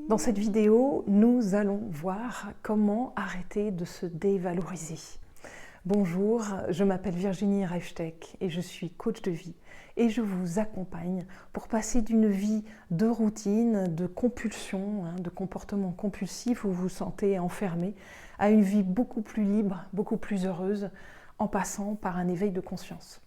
Dans cette vidéo, nous allons voir comment arrêter de se dévaloriser. Bonjour, je m'appelle Virginie Reiftech et je suis coach de vie et je vous accompagne pour passer d'une vie de routine, de compulsion, de comportement compulsif où vous vous sentez enfermé, à une vie beaucoup plus libre, beaucoup plus heureuse en passant par un éveil de conscience.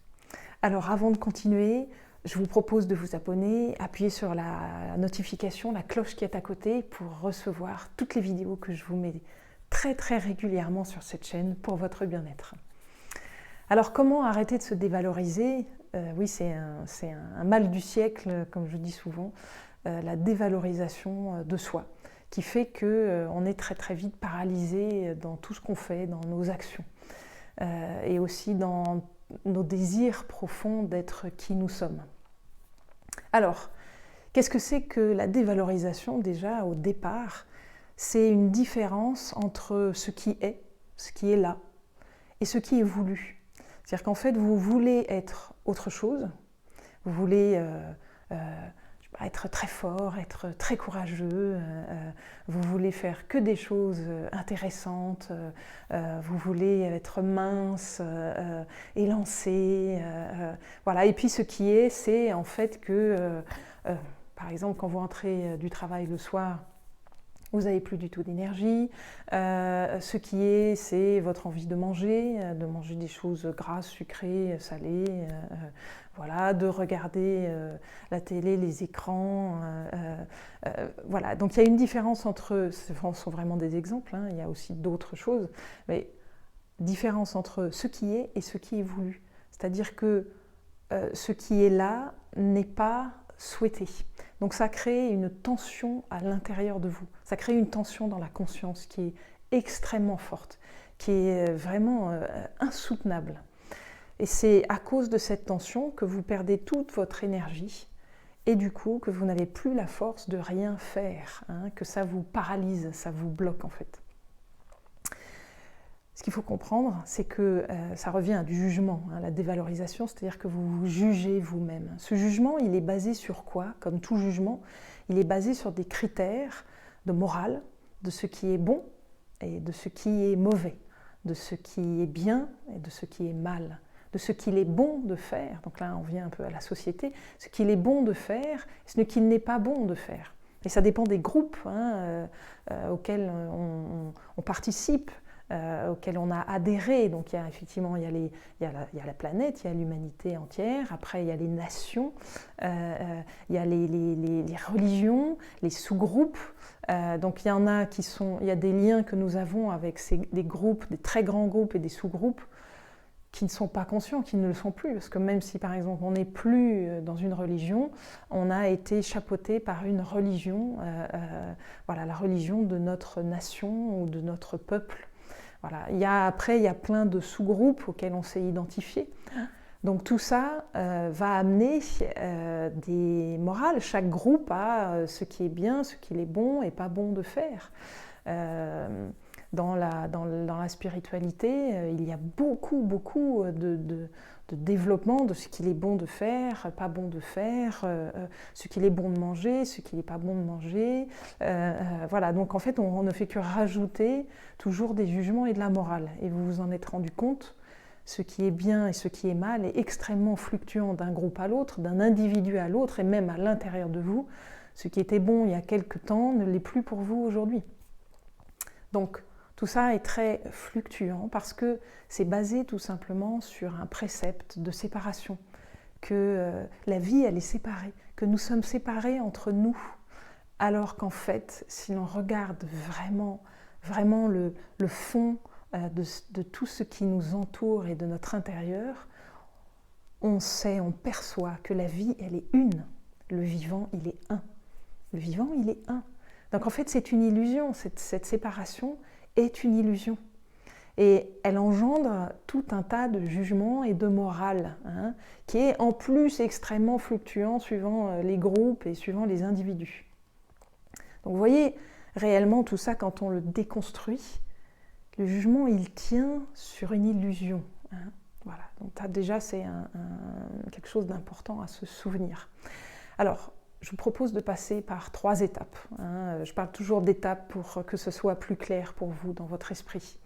Alors avant de continuer, je vous propose de vous abonner, appuyer sur la notification, la cloche qui est à côté pour recevoir toutes les vidéos que je vous mets très régulièrement sur cette chaîne pour votre bien-être. Alors comment arrêter de se dévaloriser? Oui, c'est un mal du siècle, comme je dis souvent, la dévalorisation de soi, qui fait qu'on est très vite paralysé dans tout ce qu'on fait, dans nos actions, et aussi dans nos désirs profonds d'être qui nous sommes. Alors, qu'est-ce que c'est que la dévalorisation déjà au départ? C'est une différence entre ce qui est là, et ce qui est voulu. C'est-à-dire qu'en fait, vous voulez être autre chose, vous voulez être très fort, être très courageux, vous voulez faire que des choses intéressantes, vous voulez être mince, élancé, voilà. Et puis ce qui est, c'est en fait que, par exemple, quand vous rentrez du travail le soir, vous n'avez plus du tout d'énergie. Ce qui est, c'est votre envie de manger des choses grasses, sucrées, salées, voilà, de regarder la télé, les écrans. Voilà, donc il y a une différence entre, ce sont vraiment des exemples, il y a aussi d'autres choses, mais différence entre ce qui est et ce qui est voulu. C'est-à-dire que ce qui est là n'est pas souhaité. Donc ça crée une tension à l'intérieur de vous. Ça crée une tension dans la conscience qui est extrêmement forte, qui est vraiment insoutenable. Et c'est à cause de cette tension que vous perdez toute votre énergie et du coup que vous n'avez plus la force de rien faire, que ça vous paralyse, ça vous bloque en fait. Ce qu'il faut comprendre, c'est que ça revient à du jugement, la dévalorisation, c'est-à-dire que vous vous jugez vous-même. Ce jugement, il est basé sur quoi? Comme tout jugement, il est basé sur des critères de morale, de ce qui est bon et de ce qui est mauvais, de ce qui est bien et de ce qui est mal, de ce qu'il est bon de faire. Donc là, on vient un peu à la société, ce qu'il est bon de faire et ce qu'il n'est pas bon de faire. Et ça dépend des groupes auxquels on participe, auquel on a adhéré. Donc il y a effectivement il y a la planète, il y a l'humanité entière, après il y a les nations, il y a les religions, les sous-groupes. Donc il y en a il y a des liens que nous avons avec des groupes, des très grands groupes et des sous-groupes qui ne sont pas conscients, qui ne le sont plus. Parce que même si par exemple on n'est plus dans une religion, on a été chapeauté par une religion, voilà, la religion de notre nation ou de notre peuple. Voilà. Après, il y a plein de sous-groupes auxquels on s'est identifié. Donc tout ça va amener des morales. Chaque groupe a ce qui est bien, ce qu'il est bon et pas bon de faire. Dans la spiritualité, il y a beaucoup de développement de ce qu'il est bon de faire, pas bon de faire, ce qu'il est bon de manger, ce qu'il n'est pas bon de manger. Voilà, donc en fait, on ne fait que rajouter toujours des jugements et de la morale. Et vous vous en êtes rendu compte, ce qui est bien et ce qui est mal est extrêmement fluctuant d'un groupe à l'autre, d'un individu à l'autre, et même à l'intérieur de vous. Ce qui était bon il y a quelque temps ne l'est plus pour vous aujourd'hui. Donc, tout ça est très fluctuant parce que c'est basé tout simplement sur un précepte de séparation, que la vie elle est séparée, que nous sommes séparés entre nous, alors qu'en fait, si l'on regarde vraiment le fond de tout ce qui nous entoure et de notre intérieur, on perçoit que la vie elle est une, le vivant il est un. Le vivant il est un. Donc en fait c'est une illusion, cette séparation est une illusion. Et elle engendre tout un tas de jugements et de morale, qui est en plus extrêmement fluctuant suivant les groupes et suivant les individus. Donc vous voyez, réellement tout ça, quand on le déconstruit, le jugement il tient sur une illusion. Voilà. Donc déjà c'est quelque chose d'important à se souvenir. Alors, je vous propose de passer par 3 étapes. Je parle toujours d'étapes pour que ce soit plus clair pour vous dans votre esprit.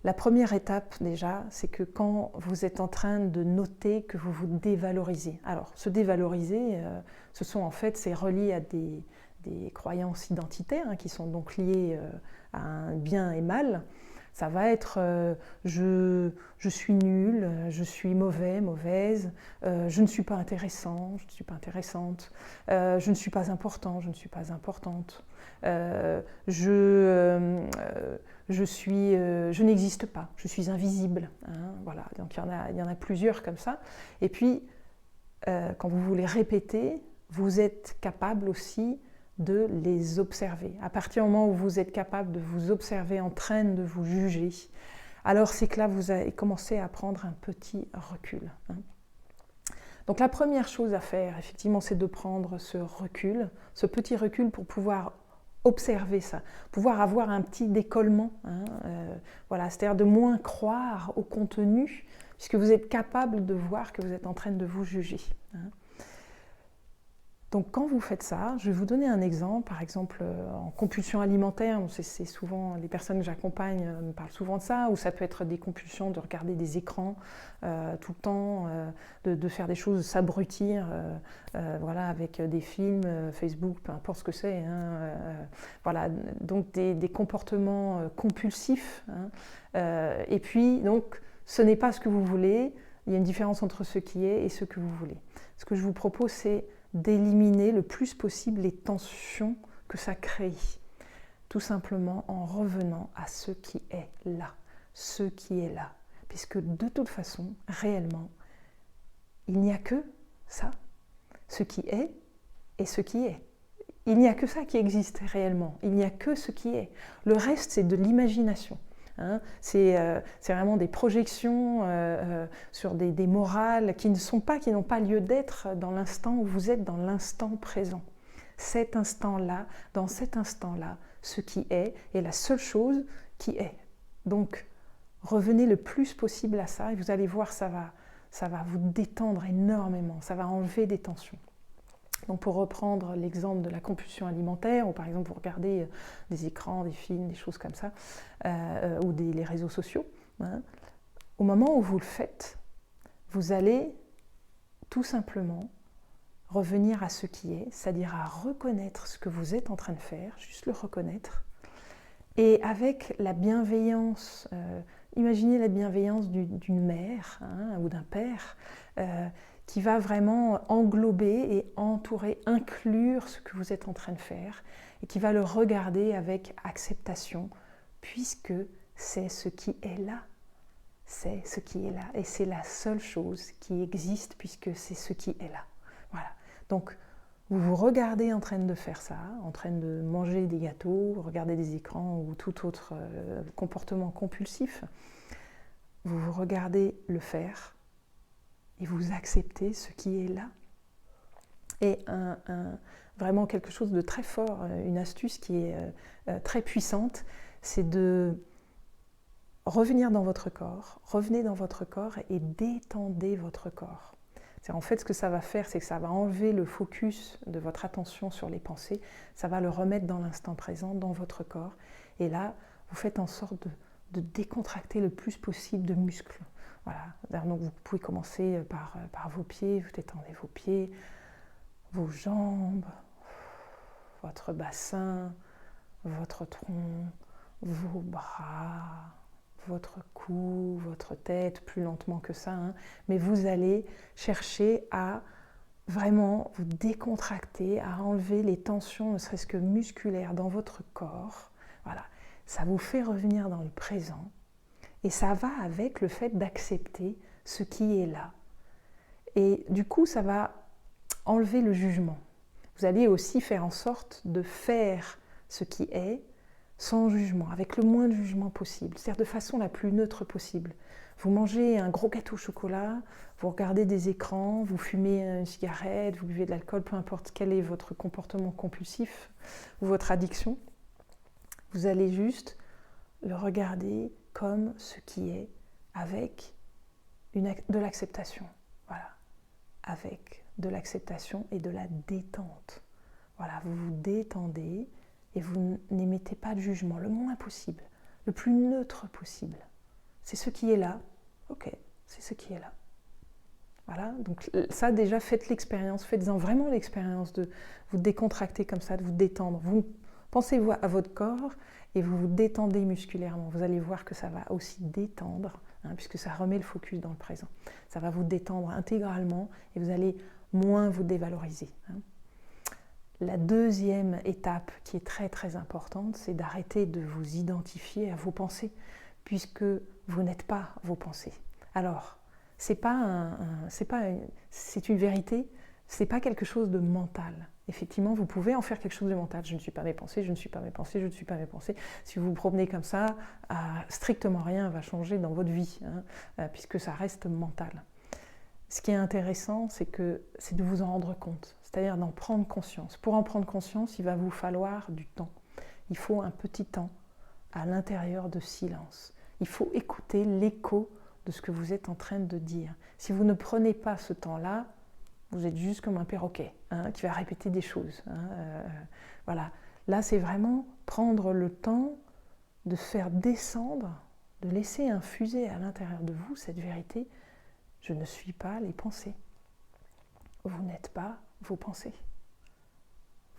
La première étape, déjà, c'est que quand vous êtes en train de noter que vous vous dévalorisez. Alors, se dévaloriser, c'est relié à des croyances identitaires qui sont donc liées à un bien et mal. Ça va être je suis nul, je suis mauvais, mauvaise, je ne suis pas intéressant, je ne suis pas intéressante, je ne suis pas important, je ne suis pas importante, je n'existe pas, je suis invisible. Voilà, donc il y en a plusieurs comme ça. Et puis, quand vous voulez répéter, vous êtes capable aussi de les observer. À partir du moment où vous êtes capable de vous observer en train de vous juger, alors c'est que là, vous avez commencé à prendre un petit recul. Donc la première chose à faire, effectivement, c'est de prendre ce recul, ce petit recul pour pouvoir observer ça, pouvoir avoir un petit décollement, voilà, c'est-à-dire de moins croire au contenu, puisque vous êtes capable de voir que vous êtes en train de vous juger. Donc quand vous faites ça, je vais vous donner un exemple, par exemple en compulsion alimentaire, c'est souvent les personnes que j'accompagne me parlent souvent de ça, ou ça peut être des compulsions de regarder des écrans tout le temps, de faire des choses, s'abrutir, voilà, avec des films, Facebook, peu importe ce que c'est, voilà, donc des comportements compulsifs, et puis donc ce n'est pas ce que vous voulez, il y a une différence entre ce qui est et ce que vous voulez. Ce que je vous propose, c'est d'éliminer le plus possible les tensions que ça crée, tout simplement en revenant à ce qui est là, ce qui est là, puisque de toute façon, réellement, il n'y a que ça, ce qui est et ce qui est. Il n'y a que ça qui existe réellement, il n'y a que ce qui est. Le reste, c'est de l'imagination. C'est vraiment des projections sur des morales qui n'ont pas lieu d'être dans l'instant où vous êtes dans l'instant présent. Cet instant-là, dans cet instant-là, ce qui est la seule chose qui est. Donc, revenez le plus possible à ça et vous allez voir, ça va vous détendre énormément, ça va enlever des tensions. Donc pour reprendre l'exemple de la compulsion alimentaire, ou par exemple vous regardez des écrans, des films, des choses comme ça, ou les réseaux sociaux, au moment où vous le faites, vous allez tout simplement revenir à ce qui est, c'est-à-dire à reconnaître ce que vous êtes en train de faire, juste le reconnaître, et avec la bienveillance, imaginez la bienveillance d'une mère ou d'un père, qui va vraiment englober et entourer, inclure ce que vous êtes en train de faire et qui va le regarder avec acceptation puisque c'est ce qui est là. C'est ce qui est là et c'est la seule chose qui existe puisque c'est ce qui est là. Voilà. Donc, vous vous regardez en train de faire ça, en train de manger des gâteaux, regarder des écrans ou tout autre comportement compulsif. Vous vous regardez le faire et vous acceptez ce qui est là. Et vraiment quelque chose de très fort, une astuce qui est très puissante, c'est de revenir dans votre corps, revenez dans votre corps et détendez votre corps. En fait, ce que ça va faire, c'est que ça va enlever le focus de votre attention sur les pensées, ça va le remettre dans l'instant présent, dans votre corps. Et là, vous faites en sorte de décontracter le plus possible de muscles. Voilà. Donc vous pouvez commencer par vos pieds, vous détendez vos pieds, vos jambes, votre bassin, votre tronc, vos bras, votre cou, votre tête, plus lentement que ça, mais vous allez chercher à vraiment vous décontracter, à enlever les tensions, ne serait-ce que musculaires, dans votre corps. Voilà. Ça vous fait revenir dans le présent. Et ça va avec le fait d'accepter ce qui est là. Et du coup, ça va enlever le jugement. Vous allez aussi faire en sorte de faire ce qui est sans jugement, avec le moins de jugement possible, c'est-à-dire de façon la plus neutre possible. Vous mangez un gros gâteau au chocolat, vous regardez des écrans, vous fumez une cigarette, vous buvez de l'alcool, peu importe quel est votre comportement compulsif ou votre addiction. Vous allez juste le regarder comme ce qui est, avec de l'acceptation. Voilà. Avec de l'acceptation et de la détente. Voilà, vous vous détendez et vous n'émettez pas de jugement, le moins possible, le plus neutre possible. C'est ce qui est là, ok, c'est ce qui est là. Voilà, donc ça déjà, faites l'expérience, faites-en vraiment l'expérience de vous décontracter comme ça, de vous détendre. Vous pensez à votre corps et vous vous détendez musculairement. Vous allez voir que ça va aussi détendre, puisque ça remet le focus dans le présent. Ça va vous détendre intégralement et vous allez moins vous dévaloriser. La deuxième étape qui est très très importante, c'est d'arrêter de vous identifier à vos pensées, puisque vous n'êtes pas vos pensées. Alors, c'est une vérité, c'est pas quelque chose de mental. Effectivement, vous pouvez en faire quelque chose de mental. Je ne suis pas mes pensées, je ne suis pas mes pensées, je ne suis pas mes pensées. Si vous vous promenez comme ça, strictement rien va changer dans votre vie, puisque ça reste mental. Ce qui est intéressant, c'est de vous en rendre compte, c'est-à-dire d'en prendre conscience. Pour en prendre conscience, il va vous falloir du temps. Il faut un petit temps à l'intérieur de silence. Il faut écouter l'écho de ce que vous êtes en train de dire. Si vous ne prenez pas ce temps-là, vous êtes juste comme un perroquet qui va répéter des choses. Voilà. Là, c'est vraiment prendre le temps de faire descendre, de laisser infuser à l'intérieur de vous cette vérité. Je ne suis pas les pensées. Vous n'êtes pas vos pensées.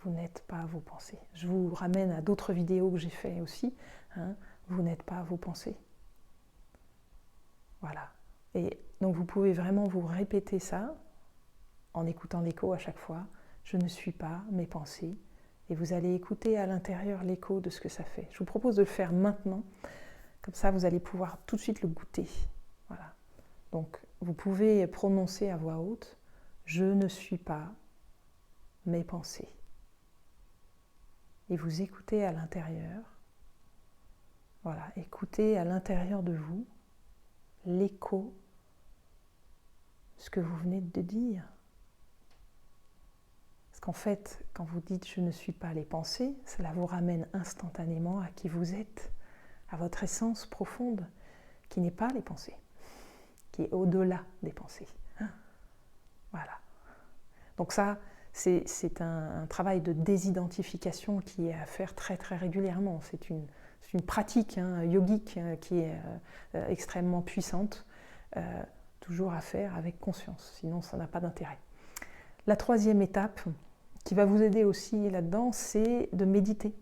Vous n'êtes pas vos pensées. Je vous ramène à d'autres vidéos que j'ai fait aussi. Vous n'êtes pas vos pensées. Voilà. Et donc vous pouvez vraiment vous répéter ça en écoutant l'écho à chaque fois. Je ne suis pas mes pensées. Et vous allez écouter à l'intérieur l'écho de ce que ça fait. Je vous propose de le faire maintenant. Comme ça, vous allez pouvoir tout de suite le goûter. Voilà. Donc, vous pouvez prononcer à voix haute « Je ne suis pas mes pensées ». Et vous écoutez à l'intérieur. Voilà, écoutez à l'intérieur de vous l'écho de ce que vous venez de dire. Parce qu'en fait, quand vous dites « je ne suis pas les pensées », cela vous ramène instantanément à qui vous êtes, à votre essence profonde, qui n'est pas les pensées, qui est au-delà des pensées. Voilà. Donc ça, c'est un travail de désidentification qui est à faire très très régulièrement. C'est une pratique yogique qui est extrêmement puissante, toujours à faire avec conscience, sinon ça n'a pas d'intérêt. La troisième étape qui va vous aider aussi là-dedans, c'est de méditer,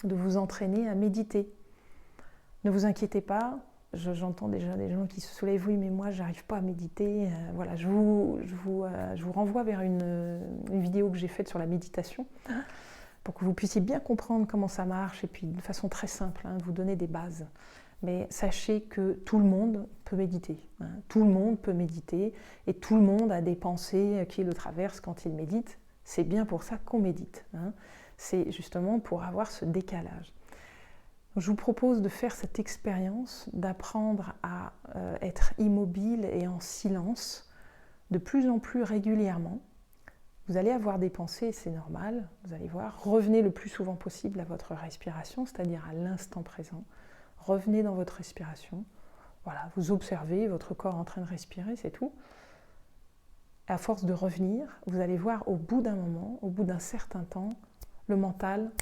de vous entraîner à méditer. Ne vous inquiétez pas, j'entends déjà des gens qui se soulèvent, oui mais moi j'arrive pas à méditer. Voilà, je vous renvoie vers une vidéo que j'ai faite sur la méditation, pour que vous puissiez bien comprendre comment ça marche, et puis de façon très simple, vous donner des bases. Mais sachez que tout le monde peut méditer. Tout le monde peut méditer, et tout le monde a des pensées qui le traversent quand il médite. C'est bien pour ça qu'on médite. C'est justement pour avoir ce décalage. Je vous propose de faire cette expérience, d'apprendre à être immobile et en silence de plus en plus régulièrement. Vous allez avoir des pensées, c'est normal, vous allez voir. Revenez le plus souvent possible à votre respiration, c'est-à-dire à l'instant présent. Revenez dans votre respiration. Voilà, vous observez votre corps en train de respirer, c'est tout. À force de revenir, vous allez voir au bout d'un moment, au bout d'un certain temps, le mental,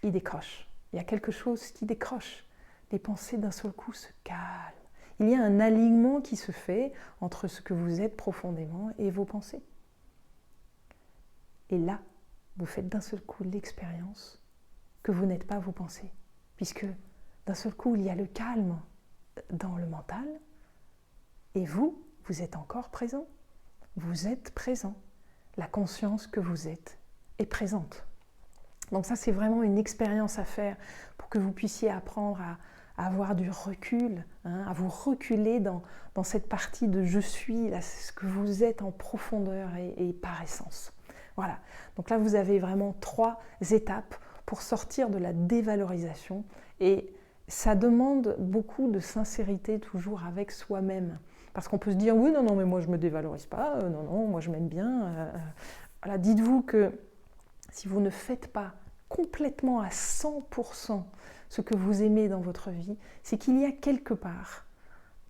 il décroche. Il y a quelque chose qui décroche. Les pensées d'un seul coup se calment. Il y a un alignement qui se fait entre ce que vous êtes profondément et vos pensées. Et là, vous faites d'un seul coup l'expérience que vous n'êtes pas vos pensées. Puisque d'un seul coup, il y a le calme dans le mental, et vous êtes encore présent. Vous êtes présent. La conscience que vous êtes est présente. Donc ça, c'est vraiment une expérience à faire pour que vous puissiez apprendre à avoir du recul, à vous reculer dans cette partie de « je suis », là, c'est ce que vous êtes en profondeur et par essence. Voilà. Donc là, vous avez vraiment 3 étapes pour sortir de la dévalorisation, et ça demande beaucoup de sincérité toujours avec soi-même. Parce qu'on peut se dire « oui, non, mais moi je ne me dévalorise pas, non, moi je m'aime bien ». Voilà, dites-vous que si vous ne faites pas complètement à 100% ce que vous aimez dans votre vie, c'est qu'il y a quelque part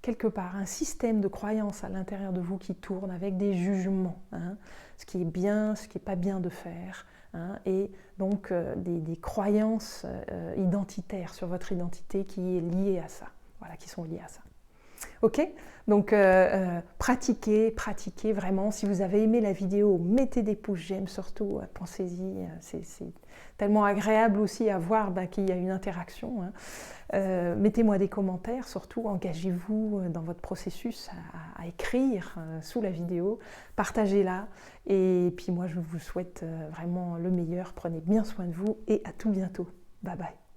quelque part un système de croyances à l'intérieur de vous qui tourne avec des jugements, hein, ce qui est bien, ce qui n'est pas bien de faire, hein, et donc des croyances identitaires sur votre identité qui est liée à ça, voilà, qui sont liées à ça. Ok, donc pratiquez vraiment. Si vous avez aimé la vidéo, mettez des pouces j'aime, surtout, pensez-y, c'est tellement agréable aussi à voir qu'il y a une interaction, hein. Mettez-moi des commentaires, surtout engagez-vous dans votre processus à écrire sous la vidéo, partagez-la, et puis moi je vous souhaite vraiment le meilleur, prenez bien soin de vous et à tout bientôt, bye bye.